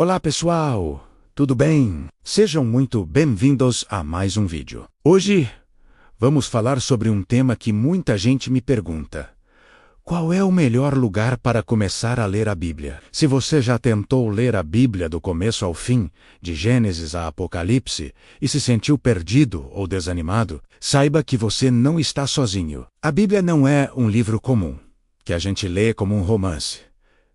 Olá pessoal, tudo bem? Sejam muito bem-vindos a mais um vídeo. Hoje vamos falar sobre um tema que muita gente me pergunta. Qual é o melhor lugar para começar a ler a Bíblia? Se você já tentou ler a Bíblia do começo ao fim, de Gênesis a Apocalipse, e se sentiu perdido ou desanimado, saiba que você não está sozinho. A Bíblia não é um livro comum, que a gente lê como um romance.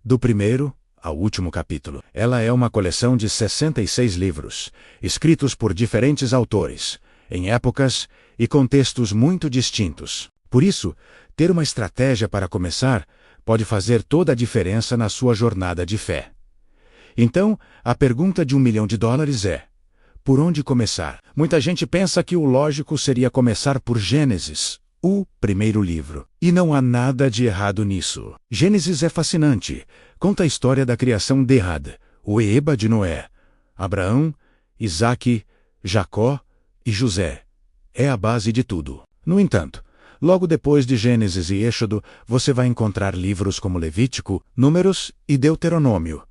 Do primeiro ao último capítulo. Ela é uma coleção de 66 livros, escritos por diferentes autores, em épocas e contextos muito distintos. Por isso, ter uma estratégia para começar pode fazer toda a diferença na sua jornada de fé. Então, a pergunta de $1 milhão é: por onde começar? Muita gente pensa que o lógico seria começar por Gênesis, o primeiro livro. E não há nada de errado nisso. Gênesis é fascinante. Conta a história da criação de Ad, o Eba de Noé, Abraão, Isaque, Jacó e José. É a base de tudo. No entanto, logo depois de Gênesis e Êxodo, você vai encontrar livros como Levítico, Números e Deuteronômio,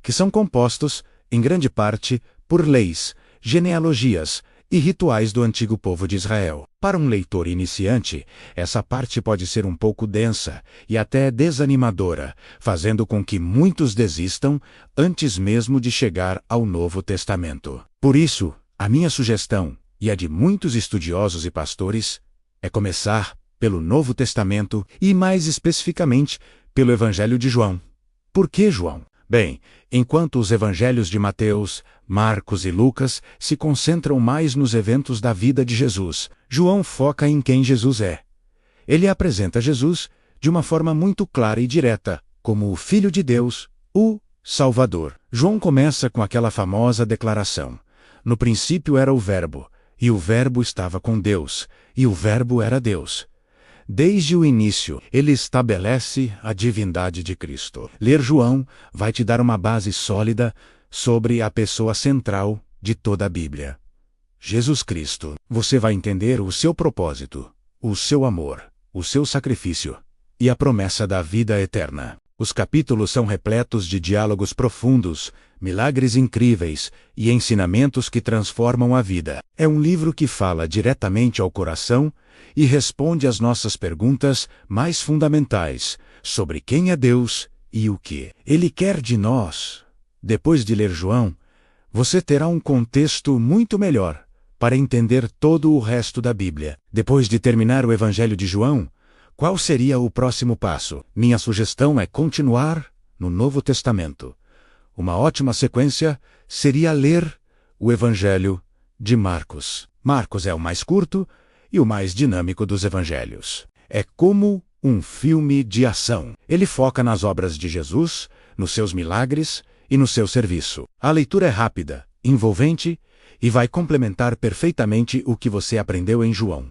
que são compostos, em grande parte, por leis, genealogias e rituais do antigo povo de Israel. Para um leitor iniciante, essa parte pode ser um pouco densa e até desanimadora, fazendo com que muitos desistam antes mesmo de chegar ao Novo Testamento. Por isso, a minha sugestão, e a de muitos estudiosos e pastores, é começar pelo Novo Testamento e, mais especificamente, pelo Evangelho de João. Por que João? Bem, enquanto os evangelhos de Mateus, Marcos e Lucas se concentram mais nos eventos da vida de Jesus, João foca em quem Jesus é. Ele apresenta Jesus de uma forma muito clara e direta, como o Filho de Deus, o Salvador. João começa com aquela famosa declaração: no princípio era o Verbo, e o Verbo estava com Deus, e o Verbo era Deus. Desde o início, ele estabelece a divindade de Cristo. Ler João vai te dar uma base sólida sobre a pessoa central de toda a Bíblia: Jesus Cristo. Você vai entender o seu propósito, o seu amor, o seu sacrifício e a promessa da vida eterna. Os capítulos são repletos de diálogos profundos, milagres incríveis e ensinamentos que transformam a vida. É um livro que fala diretamente ao coração e responde às nossas perguntas mais fundamentais sobre quem é Deus e o que Ele quer de nós. Depois de ler João, você terá um contexto muito melhor para entender todo o resto da Bíblia. Depois de terminar o Evangelho de João, qual seria o próximo passo? Minha sugestão é continuar no Novo Testamento. Uma ótima sequência seria ler o Evangelho de Marcos. Marcos é o mais curto e o mais dinâmico dos evangelhos. É como um filme de ação. Ele foca nas obras de Jesus, nos seus milagres e no seu serviço. A leitura é rápida, envolvente e vai complementar perfeitamente o que você aprendeu em João.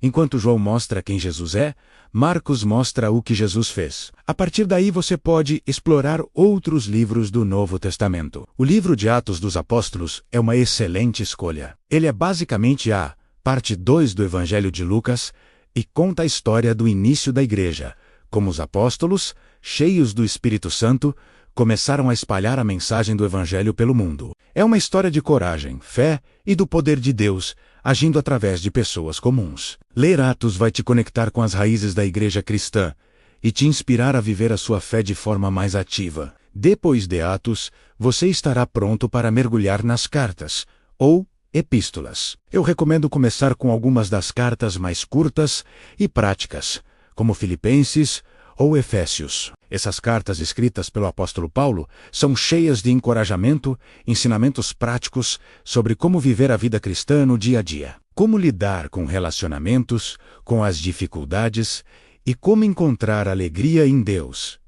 Enquanto João mostra quem Jesus é, Marcos mostra o que Jesus fez. A partir daí você pode explorar outros livros do Novo Testamento. O livro de Atos dos Apóstolos é uma excelente escolha. Ele é basicamente a parte 2 do Evangelho de Lucas e conta a história do início da igreja, como os apóstolos, cheios do Espírito Santo, começaram a espalhar a mensagem do Evangelho pelo mundo. É uma história de coragem, fé e do poder de Deus, agindo através de pessoas comuns. Ler Atos vai te conectar com as raízes da igreja cristã e te inspirar a viver a sua fé de forma mais ativa. Depois de Atos, você estará pronto para mergulhar nas cartas, ou epístolas. Eu recomendo começar com algumas das cartas mais curtas e práticas, como Filipenses ou Efésios. Essas cartas escritas pelo apóstolo Paulo são cheias de encorajamento, ensinamentos práticos sobre como viver a vida cristã no dia a dia, como lidar com relacionamentos, com as dificuldades e como encontrar alegria em Deus.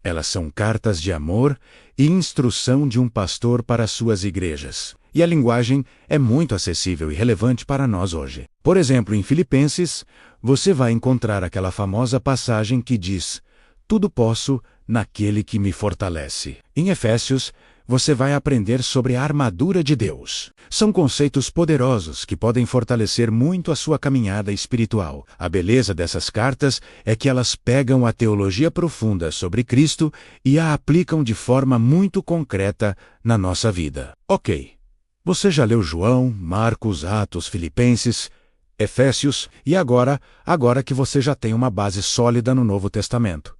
Elas são cartas de amor e instrução de um pastor para suas igrejas. E a linguagem é muito acessível e relevante para nós hoje. Por exemplo, em Filipenses, você vai encontrar aquela famosa passagem que diz: tudo posso naquele que me fortalece. Em Efésios, você vai aprender sobre a armadura de Deus. São conceitos poderosos que podem fortalecer muito a sua caminhada espiritual. A beleza dessas cartas é que elas pegam a teologia profunda sobre Cristo e a aplicam de forma muito concreta na nossa vida. Ok, você já leu João, Marcos, Atos, Filipenses, Efésios e agora que você já tem uma base sólida no Novo Testamento,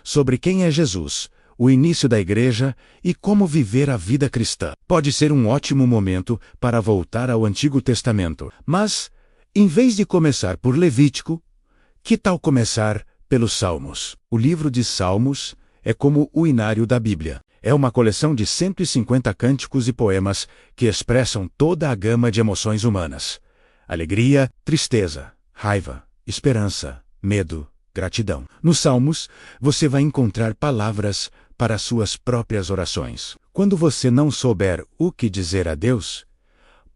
sobre quem é Jesus, o início da igreja e como viver a vida cristã. Pode ser um ótimo momento para voltar ao Antigo Testamento. Mas, em vez de começar por Levítico, que tal começar pelos Salmos? O livro de Salmos é como o inário da Bíblia. É uma coleção de 150 cânticos e poemas que expressam toda a gama de emoções humanas: alegria, tristeza, raiva, esperança, medo, gratidão. Nos Salmos, você vai encontrar palavras para suas próprias orações. Quando você não souber o que dizer a Deus,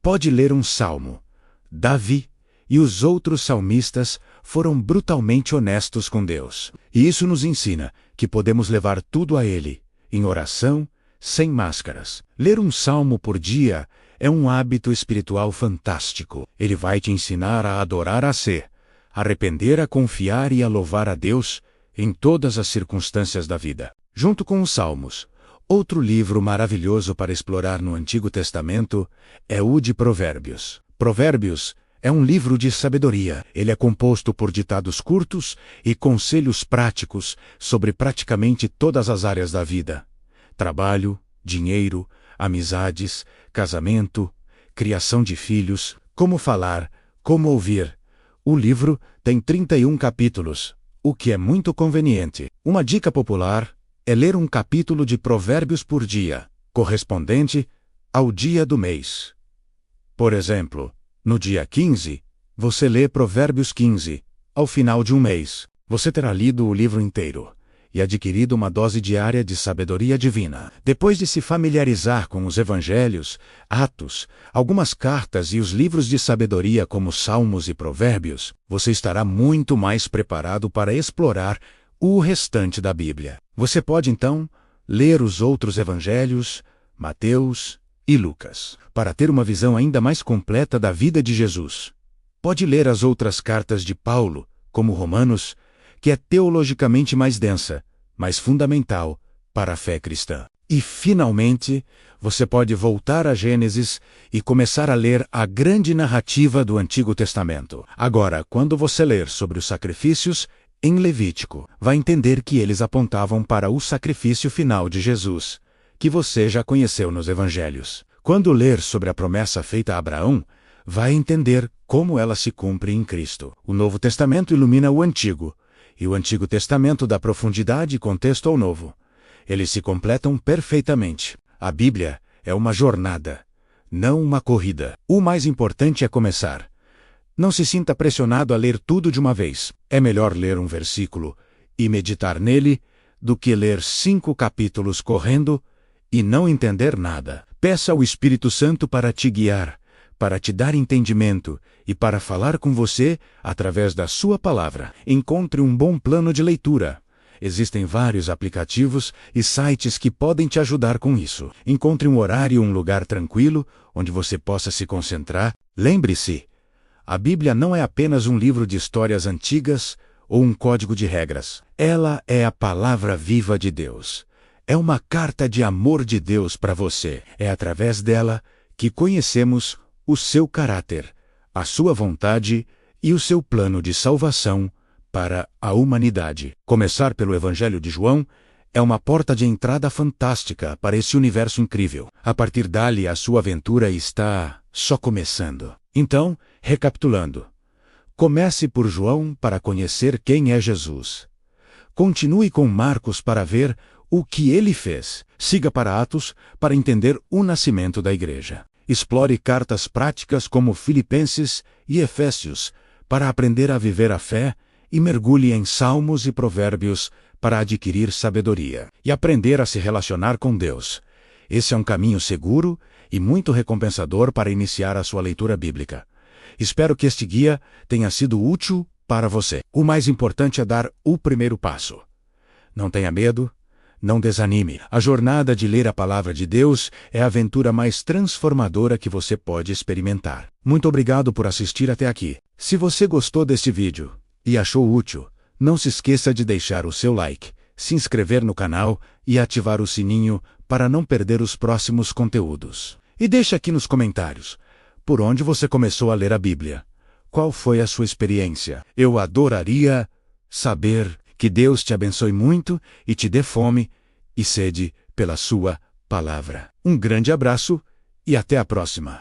pode ler um salmo. Davi e os outros salmistas foram brutalmente honestos com Deus. E isso nos ensina que podemos levar tudo a Ele, em oração, sem máscaras. Ler um salmo por dia é um hábito espiritual fantástico. Ele vai te ensinar a adorar a arrepender, a confiar e a louvar a Deus em todas as circunstâncias da vida. Junto com os Salmos, outro livro maravilhoso para explorar no Antigo Testamento é o de Provérbios. Provérbios é um livro de sabedoria. Ele é composto por ditados curtos e conselhos práticos sobre praticamente todas as áreas da vida: trabalho, dinheiro, amizades, casamento, criação de filhos, como falar, como ouvir. O livro tem 31 capítulos, o que é muito conveniente. Uma dica popular é ler um capítulo de Provérbios por dia, correspondente ao dia do mês. Por exemplo, no dia 15, você lê Provérbios 15. Ao final de um mês, você terá lido o livro inteiro e adquirido uma dose diária de sabedoria divina. Depois de se familiarizar com os Evangelhos, Atos, algumas cartas e os livros de sabedoria como Salmos e Provérbios, você estará muito mais preparado para explorar o restante da Bíblia. Você pode, então, ler os outros Evangelhos, Mateus e Lucas, para ter uma visão ainda mais completa da vida de Jesus. Pode ler as outras cartas de Paulo, como Romanos, que é teologicamente mais densa, mais fundamental para a fé cristã. E, finalmente, você pode voltar a Gênesis e começar a ler a grande narrativa do Antigo Testamento. Agora, quando você ler sobre os sacrifícios em Levítico, vai entender que eles apontavam para o sacrifício final de Jesus, que você já conheceu nos Evangelhos. Quando ler sobre a promessa feita a Abraão, vai entender como ela se cumpre em Cristo. O Novo Testamento ilumina o Antigo, e o Antigo Testamento dá profundidade e contexto ao Novo. Eles se completam perfeitamente. A Bíblia é uma jornada, não uma corrida. O mais importante é começar. Não se sinta pressionado a ler tudo de uma vez. É melhor ler um versículo e meditar nele do que ler 5 capítulos correndo e não entender nada. Peça ao Espírito Santo para te guiar, para te dar entendimento e para falar com você através da sua palavra. Encontre um bom plano de leitura. Existem vários aplicativos e sites que podem te ajudar com isso. Encontre um horário e um lugar tranquilo onde você possa se concentrar. Lembre-se, a Bíblia não é apenas um livro de histórias antigas ou um código de regras. Ela é a palavra viva de Deus. É uma carta de amor de Deus para você. É através dela que conhecemos o seu caráter, a sua vontade e o seu plano de salvação para a humanidade. Começar pelo Evangelho de João é uma porta de entrada fantástica para esse universo incrível. A partir dali, a sua aventura está só começando. Então, recapitulando, comece por João para conhecer quem é Jesus. Continue com Marcos para ver o que ele fez. Siga para Atos para entender o nascimento da igreja. Explore cartas práticas como Filipenses e Efésios para aprender a viver a fé e mergulhe em Salmos e Provérbios para adquirir sabedoria e aprender a se relacionar com Deus. Esse é um caminho seguro e muito recompensador para iniciar a sua leitura bíblica. Espero que este guia tenha sido útil para você. O mais importante é dar o primeiro passo. Não tenha medo, não desanime. A jornada de ler a Palavra de Deus é a aventura mais transformadora que você pode experimentar. Muito obrigado por assistir até aqui. Se você gostou deste vídeo e achou útil, não se esqueça de deixar o seu like, se inscrever no canal e ativar o sininho para não perder os próximos conteúdos. E deixe aqui nos comentários por onde você começou a ler a Bíblia. Qual foi a sua experiência? Eu adoraria saber. Que Deus te abençoe muito e te dê fome e sede pela sua palavra. Um grande abraço e até a próxima.